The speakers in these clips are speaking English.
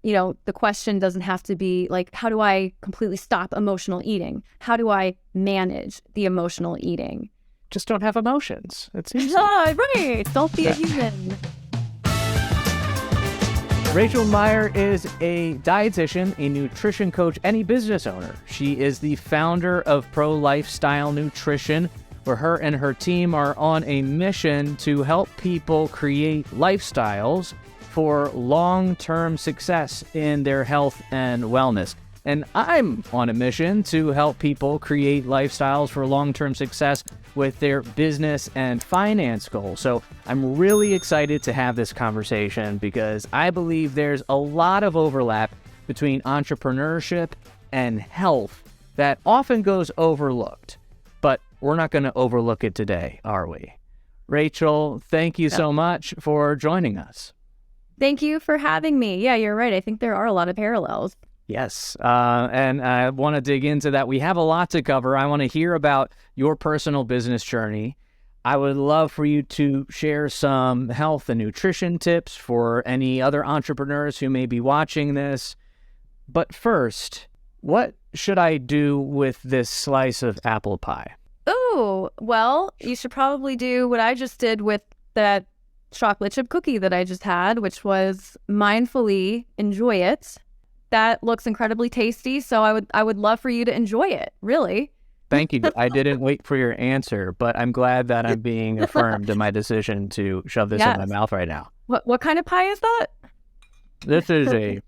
the question doesn't have to be like, how do I completely stop emotional eating? How do I manage the emotional eating? Just don't have emotions. It's easy. Right. Don't be a human. Rachel Meyer is a dietitian, a nutrition coach, and a business owner. She is the founder of Pro Lifestyle Nutrition, where her and her team are on a mission to help people create lifestyles for long-term success in their health and wellness. And I'm on a mission to help people create lifestyles for long-term success with their business and finance goals. So I'm really excited to have this conversation because I believe there's a lot of overlap between entrepreneurship and health that often goes overlooked. But we're not going to overlook it today, are we? Rachel, thank you so much for joining us. Thank you for having me. Yeah, you're right. I think there are a lot of parallels. Yes, and I want to dig into that. We have a lot to cover. I want to hear about your personal business journey. I would love for you to share some health and nutrition tips for any other entrepreneurs who may be watching this. But first, what should I do with this slice of apple pie? Oh, well, you should probably do what I just did with that chocolate chip cookie that I just had, which was mindfully enjoy it. That looks incredibly tasty, so I would love for you to enjoy it, really. Thank you. I didn't wait for your answer, but I'm glad that I'm being affirmed in my decision to shove this in my mouth right now. What kind of pie is that? This is a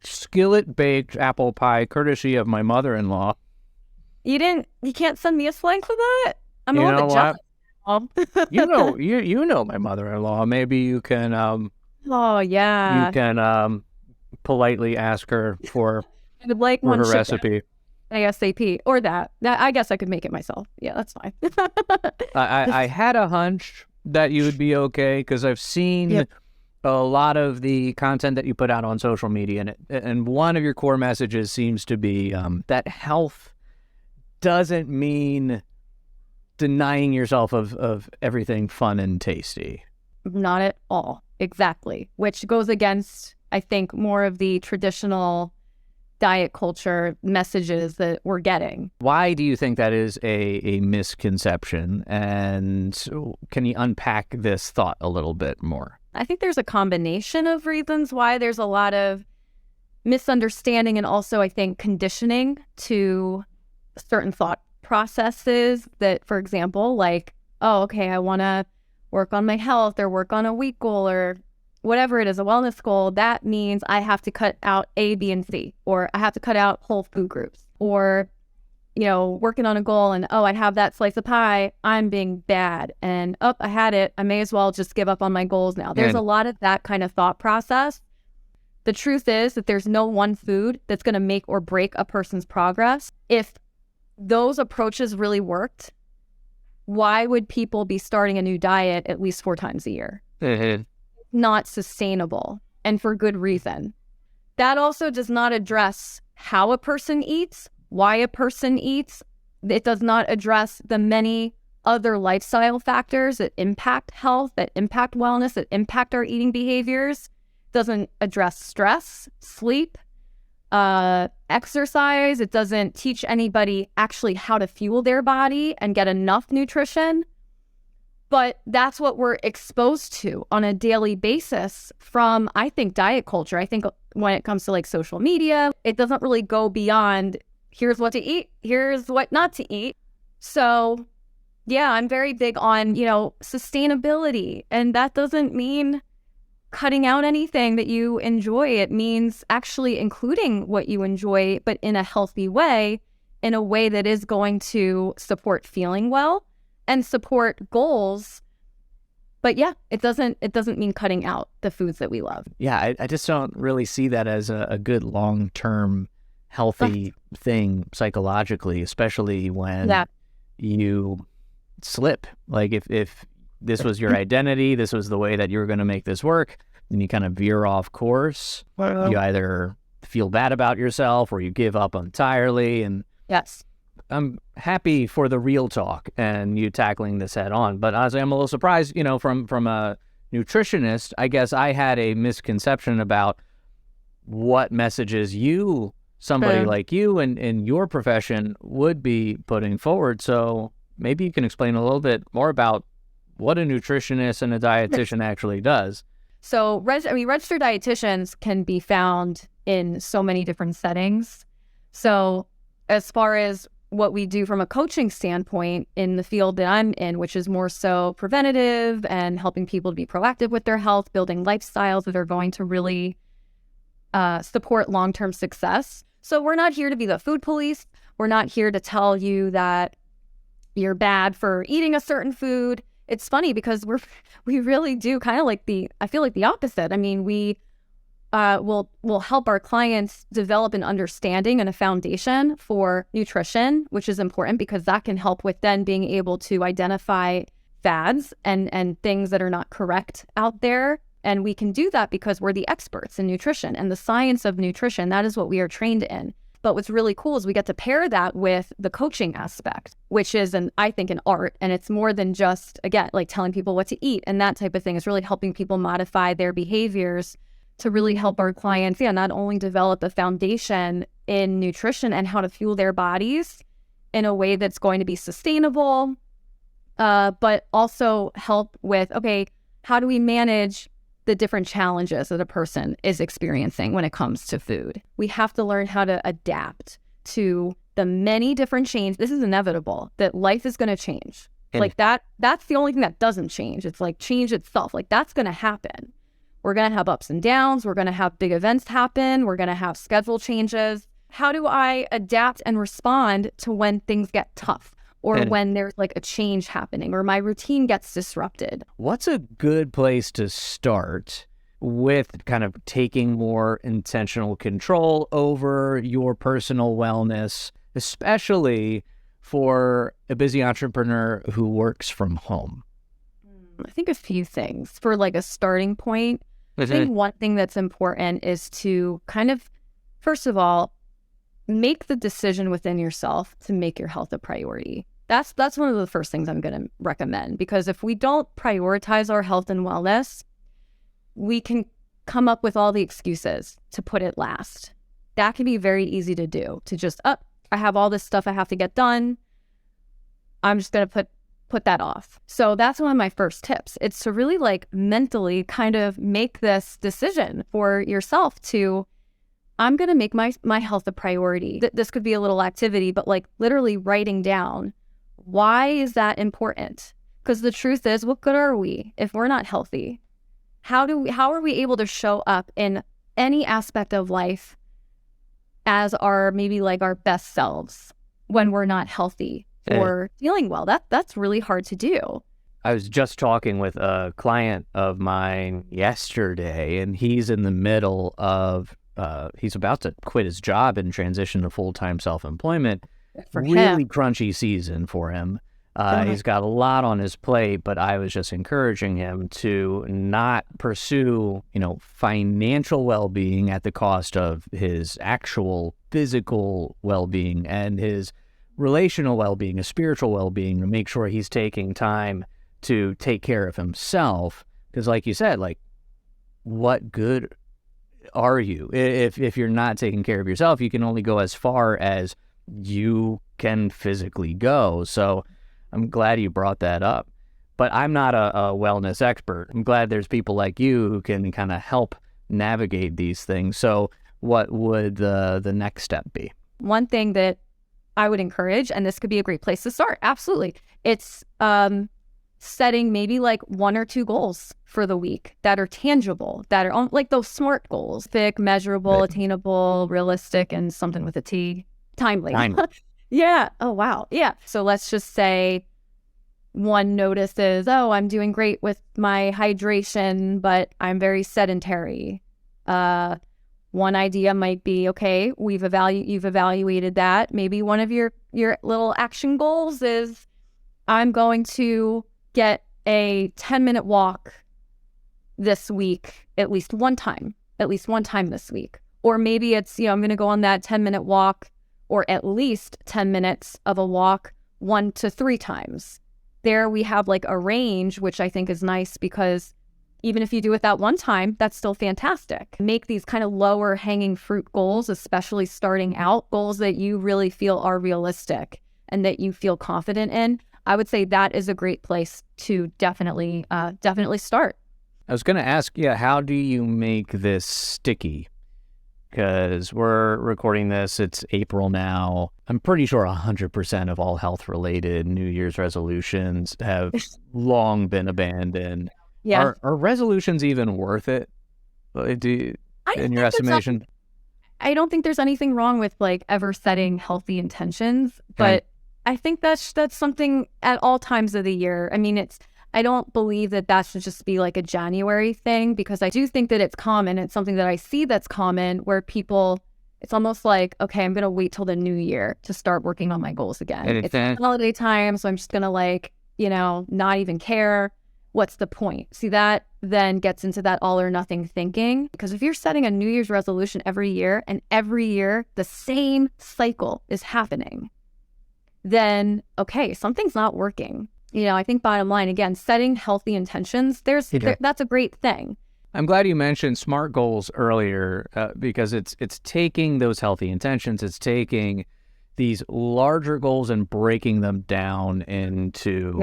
skillet-baked apple pie, courtesy of my mother-in-law. You can't send me a slice of that? I'm a little bit jealous. You know my mother-in-law. Maybe you can oh yeah. You can politely ask her for her recipe. ASAP or that I guess I could make it myself. Yeah, that's fine. I had a hunch that you would be okay because I've seen a lot of the content that you put out on social media, and one of your core messages seems to be that health doesn't mean denying yourself of everything fun and tasty. Not at all. Exactly. Which goes against, I think, more of the traditional diet culture messages that we're getting. Why do you think that is a misconception? And can you unpack this thought a little bit more? I think there's a combination of reasons why there's a lot of misunderstanding and also, I think, conditioning to certain thought processes that, for example, like, oh, okay, I want to work on my health or work on a weight goal or whatever it is, a wellness goal. That means I have to cut out A, B, and C, or I have to cut out whole food groups, or, working on a goal and, oh, I have that slice of pie, I'm being bad. And, oh, I had it. I may as well just give up on my goals now. There's a lot of that kind of thought process. The truth is that there's no one food that's going to make or break a person's progress. If those approaches really worked, why would people be starting a new diet at least 4 times a year? Mm-hmm. Not sustainable, and for good reason. That also does not address how a person eats, why a person eats. It does not address the many other lifestyle factors that impact health, that impact wellness, that impact our eating behaviors. It doesn't address stress, sleep, exercise. It doesn't teach anybody actually how to fuel their body and get enough nutrition. But that's what we're exposed to on a daily basis from, I think, diet culture. I think when it comes to like social media, it doesn't really go beyond here's what to eat, here's what not to eat. So yeah, I'm very big on, sustainability. And that doesn't mean cutting out anything that you enjoy. It means actually including what you enjoy, but in a healthy way, in a way that is going to support feeling well and support goals. But yeah, it doesn't mean cutting out the foods that we love. Yeah, I just don't really see that as a good long-term healthy thing psychologically, especially when you slip. Like if this was your identity, this was the way that you were going to make this work, then you kind of veer off course. You either feel bad about yourself or you give up entirely. And yes, I'm happy for the real talk and you tackling this head on. But honestly, I'm a little surprised, from a nutritionist. I guess I had a misconception about what messages somebody like you in your profession would be putting forward. So maybe you can explain a little bit more about what a nutritionist and a dietitian actually does. So registered dietitians can be found in so many different settings. So as far as what we do from a coaching standpoint in the field that I'm in, which is more so preventative and helping people to be proactive with their health, building lifestyles that are going to really support long-term success. So we're not here to be the food police. We're not here to tell you that you're bad for eating a certain food. It's funny because we really do kind of I feel like the opposite. I mean, we will help our clients develop an understanding and a foundation for nutrition, which is important because that can help with then being able to identify fads and things that are not correct out there. And we can do that because we're the experts in nutrition and the science of nutrition. That is what we are trained in. But what's really cool is we get to pair that with the coaching aspect, which is, I think, an art. And it's more than just, again, like telling people what to eat and that type of thing. It's really helping people modify their behaviors to really help our clients, not only develop a foundation in nutrition and how to fuel their bodies in a way that's going to be sustainable, but also help with, okay, how do we manage the different challenges that a person is experiencing when it comes to food? We have to learn how to adapt to the many different changes. This is inevitable, that life is going to change. Like that's the only thing that doesn't change. It's like change itself. Like that's going to happen. We're going to have ups and downs. We're going to have big events happen. We're going to have schedule changes. How do I adapt and respond to when things get tough or when there's like a change happening or my routine gets disrupted? What's a good place to start with kind of taking more intentional control over your personal wellness, especially for a busy entrepreneur who works from home? I think a few things. For like a starting point, I think one thing that's important is to kind of, first of all, make the decision within yourself to make your health a priority. That's one of the first things I'm going to recommend, because if we don't prioritize our health and wellness, we can come up with all the excuses to put it last. That can be very easy to do, to just, I have all this stuff I have to get done. I'm just going to put that off. So that's one of my first tips. It's to really like mentally kind of make this decision for yourself to, I'm going to make my health a priority. This could be a little activity, but like literally writing down, why is that important? Because the truth is, what good are we if we're not healthy? How are we able to show up in any aspect of life as maybe our best selves when we're not healthy or feeling well? That's really hard to do. I was just talking with a client of mine yesterday, and he's in the middle of, he's about to quit his job and transition to full-time self-employment. Really crunchy season for him. He's got a lot on his plate, but I was just encouraging him to not pursue, financial well-being at the cost of his actual physical well-being and his relational well-being, his spiritual well-being, to make sure he's taking time to take care of himself. Because like you said, what good are you if you're not taking care of yourself? You can only go as far as you can physically go. So I'm glad you brought that up. But I'm not a wellness expert. I'm glad there's people like you who can kind of help navigate these things. So what would the next step be? One thing that I would encourage, and this could be a great place to start, absolutely, it's setting maybe one or two goals for the week that are tangible, that are like those SMART goals: thick, measurable, attainable, realistic, and something with a T. Timely. Yeah. Oh, wow. Yeah. So let's just say one notices, I'm doing great with my hydration, but I'm very sedentary. One idea might be, okay, you've evaluated that. Maybe one of your little action goals is, I'm going to get a 10-minute walk this week, at least one time this week. Or maybe it's, I'm going to go on that 10-minute walk, or at least 10 minutes of a walk 1 to 3 times. There we have a range, which I think is nice, because Even if you do it that one time, that's still fantastic. Make these kind of lower hanging fruit goals, especially starting out, goals that you really feel are realistic and that you feel confident in. I would say that is a great place to definitely start. I was going to ask, how do you make this sticky? Because we're recording this, it's April now. I'm pretty sure 100% of all health-related New Year's resolutions have long been abandoned. Yeah. Are resolutions even worth it? In your estimation? I don't think there's anything wrong with like ever setting healthy intentions, but I think that's something at all times of the year. I mean, I don't believe that should just be like a January thing, because I do think that it's common. It's something that I see that's common where people, it's almost like, okay, I'm going to wait till the new year to start working on my goals again. It's holiday time, so I'm just going to like, not even care. What's the point? See, that then gets into that all or nothing thinking, because if you're setting a New Year's resolution every year and every year the same cycle is happening, then, okay, something's not working. I think bottom line, again, setting healthy intentions, that's a great thing. I'm glad you mentioned SMART goals earlier, because it's taking those healthy intentions, it's taking these larger goals and breaking them down into,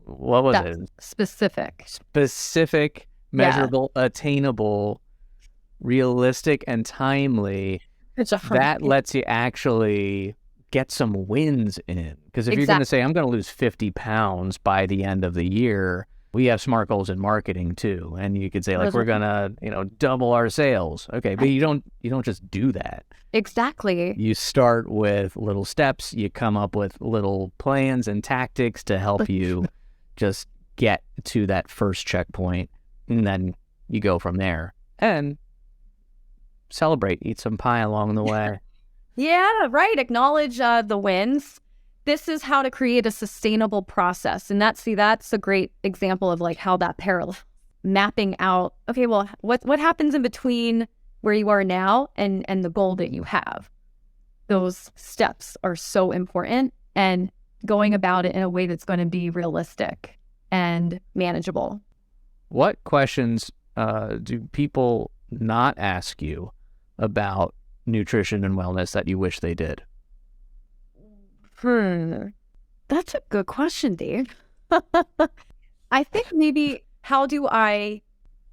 what was it? Specific, measurable, attainable, realistic, and timely. That lets you actually get some wins in. Because if you're going to say, I'm going to lose 50 pounds by the end of the year, we have SMART goals in marketing too. And you could say like, we're going to, double our sales. Okay. But you don't just do that. Exactly. You start with little steps. You come up with little plans and tactics to help you just get to that first checkpoint. And then you go from there and celebrate, eat some pie along the way. Yeah, right. Acknowledge the wins. This is how to create a sustainable process. And that's a great example of like how that parallel mapping out, okay, well, what happens in between where you are now and the goal that you have? Those steps are so important, and going about it in a way that's going to be realistic and manageable. What questions do people not ask you about nutrition and wellness that you wish they did? That's a good question, Dave. I think maybe, how do I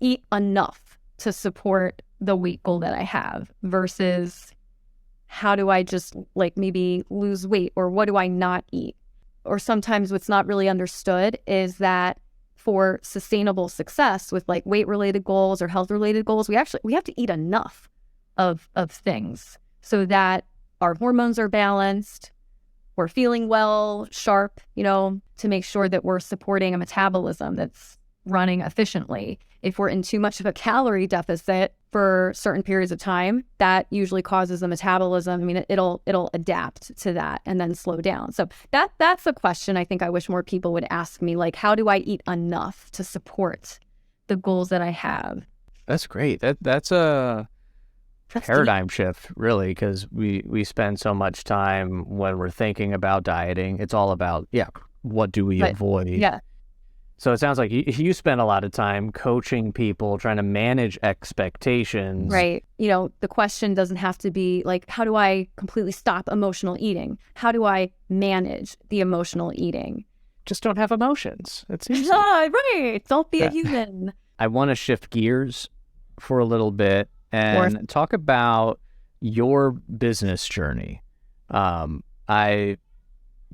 eat enough to support the weight goal that I have, versus how do I just like maybe lose weight, or what do I not eat? Or sometimes what's not really understood is that for sustainable success with like weight related goals or health related goals, we have to eat enough of things so that our hormones are balanced, we're feeling well, sharp, to make sure that we're supporting a metabolism that's running efficiently. If we're in too much of a calorie deficit for certain periods of time, that usually causes a metabolism. I mean, it'll adapt to that and then slow down. So that's a question I think I wish more people would ask me, like, how do I eat enough to support the goals that I have? That's great. That's a paradigm shift, really, because we spend so much time when we're thinking about dieting. It's all about, what do we avoid? Yeah. So it sounds like you spend a lot of time coaching people, trying to manage expectations. Right. The question doesn't have to be like, how do I completely stop emotional eating? How do I manage the emotional eating? Just don't have emotions. It's easy. Right. Don't be a human. I want to shift gears for a little bit and talk about your business journey. I'm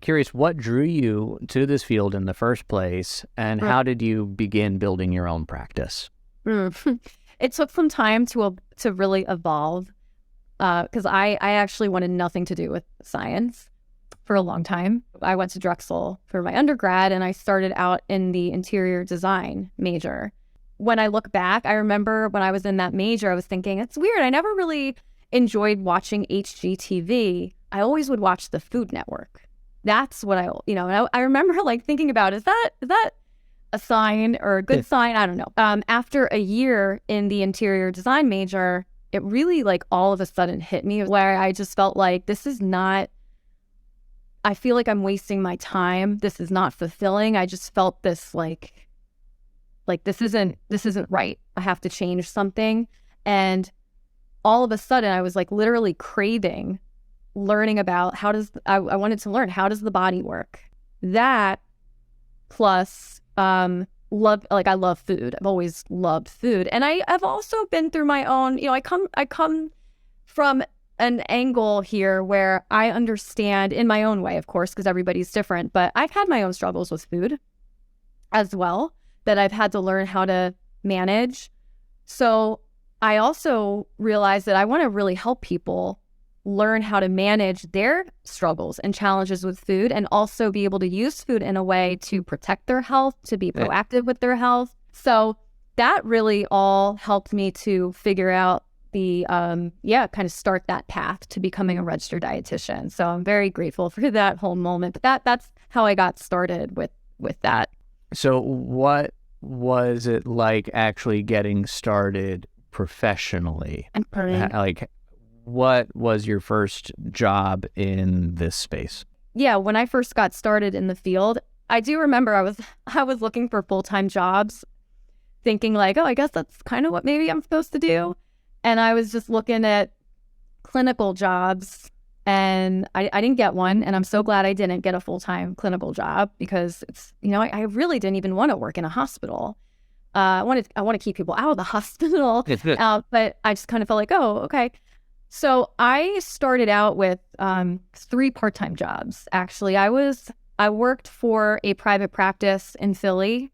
curious, what drew you to this field in the first place, and how did you begin building your own practice? It took some time to really evolve, because I actually wanted nothing to do with science for a long time. I went to Drexel for my undergrad, and I started out in the interior design major. When I look back, I remember when I was in that major, I was thinking, it's weird. I never really enjoyed watching HGTV. I always would watch the Food Network. That's what I remember like thinking about, is that a sign or a good sign? I don't know. After a year in the interior design major, it really like all of a sudden hit me where I just felt like I feel like I'm wasting my time. This is not fulfilling. I just felt this like like, this isn't right. I have to change something. And all of a sudden I was like literally craving learning about I wanted to learn, how does the body work? That plus I love food. I've always loved food. And I've also been through my own, I come from an angle here where I understand in my own way, of course, because everybody's different, but I've had my own struggles with food as well that I've had to learn how to manage. So I also realized that I want to really help people learn how to manage their struggles and challenges with food, and also be able to use food in a way to protect their health, to be proactive with their health. So that really all helped me to figure out the, kind of start that path to becoming a registered dietitian. So I'm very grateful for that whole moment. But that's how I got started with that. So what was it like actually getting started professionally? Like, what was your first job in this space? Yeah, when I first got started in the field, I do remember I was looking for full-time jobs, thinking like, oh, I guess that's kind of what maybe I'm supposed to do. And I was just looking at clinical jobs, and I didn't get one. And I'm so glad I didn't get a full-time clinical job, because it's, I really didn't even want to work in a hospital. I want to keep people out of the hospital, but I just kind of felt like, oh, okay. So I started out with 3 part-time jobs. Actually, I worked for a private practice in Philly.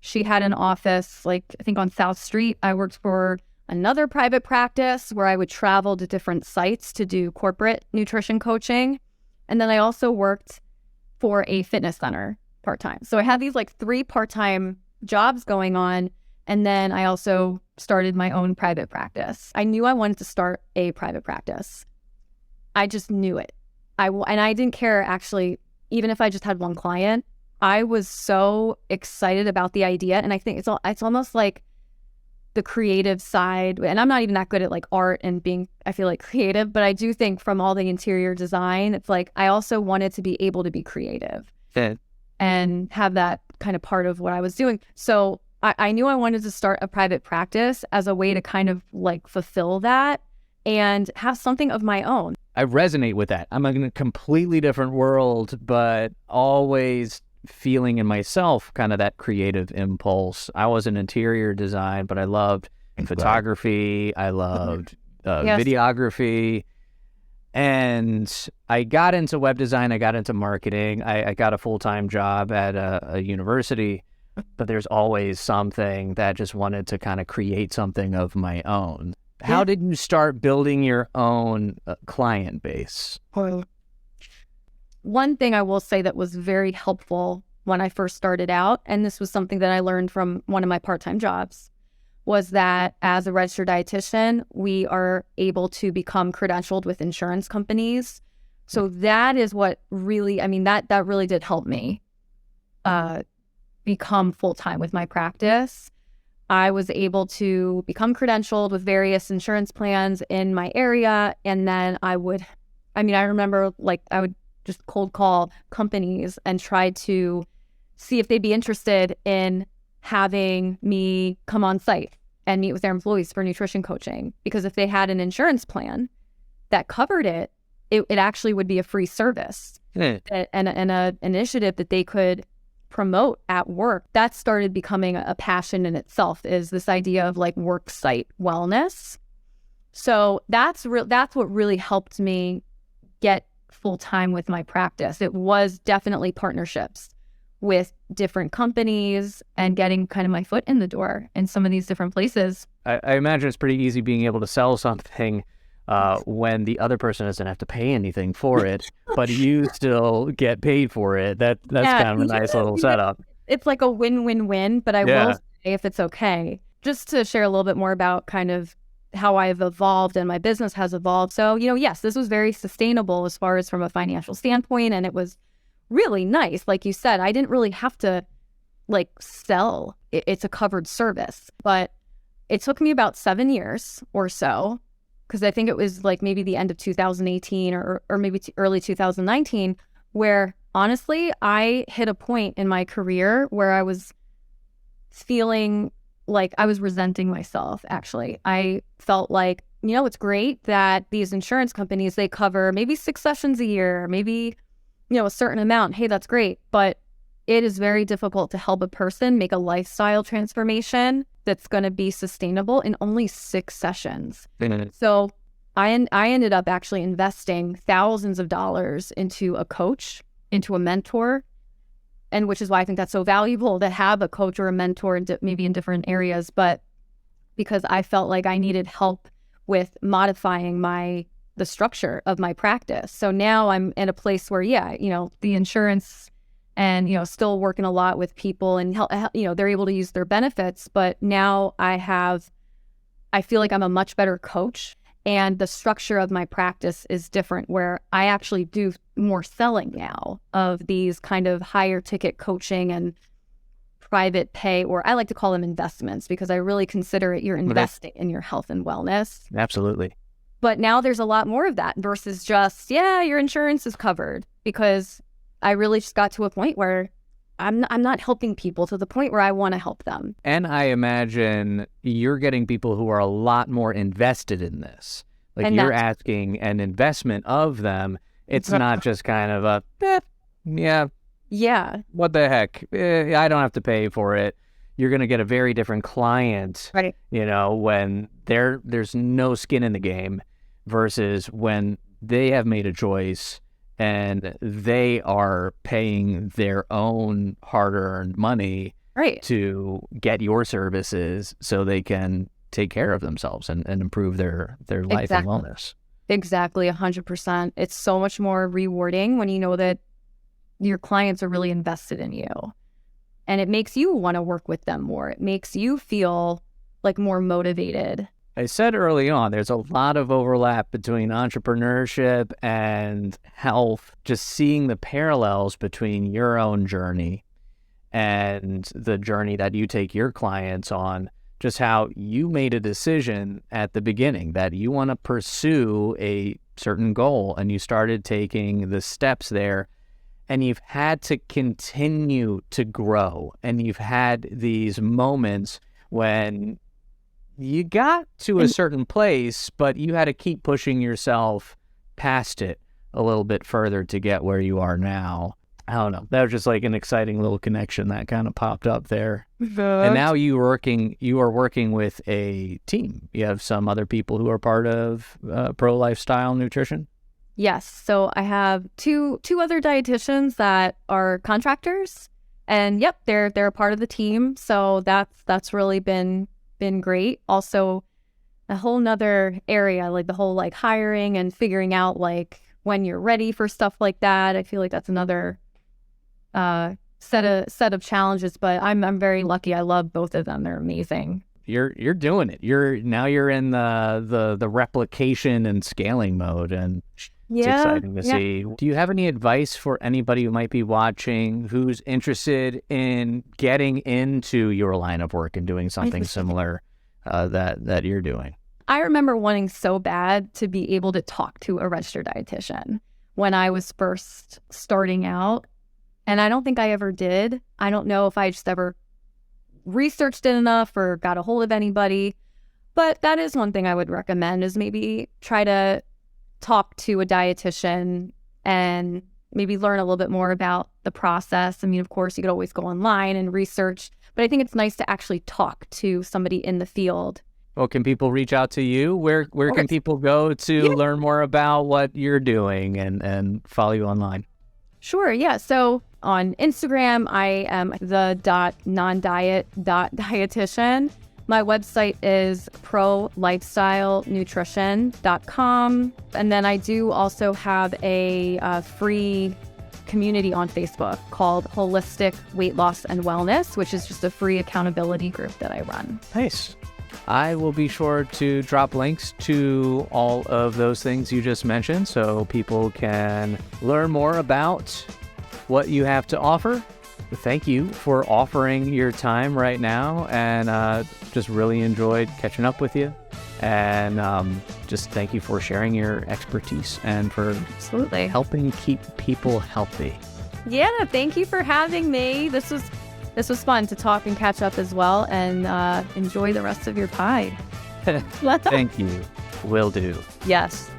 She had an office, I think on South Street. I worked for another private practice where I would travel to different sites to do corporate nutrition coaching. And then I also worked for a fitness center part-time. So I had these 3 part-time jobs going on. And then I also started my own private practice. I knew I wanted to start a private practice. I just knew it. And I didn't care, actually, even if I just had one client. I was so excited about the idea. And I think it's almost like the creative side. And I'm not even that good at art and being, I feel like, creative. But I do think from all the interior design, it's I also wanted to be able to be creative and have that kind of part of what I was doing. So I knew I wanted to start a private practice as a way to kind of fulfill that and have something of my own. I resonate with that. I'm in a completely different world, but always feeling in myself kind of that creative impulse. I was in interior design, but I loved photography. I loved videography. And I got into web design. I got into marketing. I got a full-time job at a university. But there's always something that just wanted to kind of create something of my own. How did you start building your own client base? One thing I will say that was very helpful when I first started out, and this was something that I learned from one of my part-time jobs, was that as a registered dietitian, we are able to become credentialed with insurance companies. So that is what really, that really did help me become full-time with my practice. I was able to become credentialed with various insurance plans in my area. And then I remember I would just cold call companies and try to see if they'd be interested in having me come on site and meet with their employees for nutrition coaching. Because if they had an insurance plan that covered it, it actually would be a free service and an initiative that they could promote at work. That started becoming a passion in itself, is this idea of work site wellness. So that's what really helped me get full time with my practice. It was definitely partnerships with different companies and getting kind of my foot in the door in some of these different places. I imagine it's pretty easy being able to sell something when the other person doesn't have to pay anything for it, but you still get paid for it. That's kind of a nice little setup. It's like a win-win-win, but I will say, if it's okay, just to share a little bit more about kind of how I've evolved and my business has evolved. So, yes, this was very sustainable as far as from a financial standpoint, and it was really nice. Like you said, I didn't really have to sell. It's a covered service, but it took me about 7 years or so, because I think it was maybe the end of 2018 or maybe early 2019, where honestly, I hit a point in my career where I was feeling like I was resenting myself, actually. I felt like, it's great that these insurance companies, they cover maybe 6 sessions a year, maybe, a certain amount. Hey, that's great. But it is very difficult to help a person make a lifestyle transformation that's going to be sustainable in only 6 sessions. So I ended up actually investing thousands of dollars into a coach, into a mentor, and which is why I think that's so valuable to have a coach or a mentor maybe in different areas. But because I felt like I needed help with modifying the structure of my practice. So now I'm in a place where, the insurance and, still working a lot with people and, they're able to use their benefits. But now I feel like I'm a much better coach, and the structure of my practice is different, where I actually do more selling now of these kind of higher ticket coaching and private pay, or I like to call them investments, because I really consider it you're investing in your health and wellness. Absolutely. But now there's a lot more of that versus just, your insurance is covered, because I really just got to a point where I'm not helping people to the point where I want to help them. And I imagine you're getting people who are a lot more invested in this. Like, and you're asking an investment of them. It's not just kind of what the heck? I don't have to pay for it. You're going to get a very different client, right? When there's no skin in the game versus when they have made a choice and they are paying their own hard-earned money to get your services so they can take care of themselves and improve their life and wellness. Exactly, 100%. It's so much more rewarding when you know that your clients are really invested in you. And it makes you want to work with them more. It makes you feel like more motivated. I said early on, there's a lot of overlap between entrepreneurship and health, just seeing the parallels between your own journey and the journey that you take your clients on, just how you made a decision at the beginning that you want to pursue a certain goal, and you started taking the steps there, and you've had to continue to grow, and you've had these moments when you got to a certain place, but you had to keep pushing yourself past it a little bit further to get where you are now. I don't know. That was just like an exciting little connection that kind of popped up there. And now you are working with a team. You have some other people who are part of Pro Lifestyle Nutrition. Yes. So I have two other dietitians that are contractors, and they're a part of the team. So that's really been great. Also, a whole nother area, like the whole like hiring and figuring out like when you're ready for stuff like that. I feel like that's another set of challenges, but I'm very lucky. I love both of them. They're amazing. You're doing it. You're in the replication and scaling mode, and it's exciting to see. Do you have any advice for anybody who might be watching who's interested in getting into your line of work and doing something similar that you're doing? I remember wanting so bad to be able to talk to a registered dietitian when I was first starting out, and I don't think I ever did. I don't know if I just ever researched it enough or got a hold of anybody, but that is one thing I would recommend, is maybe try to talk to a dietitian and maybe learn a little bit more about the process. I mean, of course, you could always go online and research, but I think it's nice to actually talk to somebody in the field. Well, can people reach out to you? Where can people go to learn more about what you're doing and follow you online? Sure, yeah. So on Instagram, I am the.nondiet.dietitian. My website is prolifestylenutrition.com. And then I do also have a free community on Facebook called Holistic Weight Loss and Wellness, which is just a free accountability group that I run. Nice. I will be sure to drop links to all of those things you just mentioned so people can learn more about what you have to offer. Thank you for offering your time right now, and just really enjoyed catching up with you. And just thank you for sharing your expertise and for helping keep people healthy. Yeah, thank you for having me. This was This was fun to talk and catch up as well, and enjoy the rest of your pie. Thank you. Will do. Yes.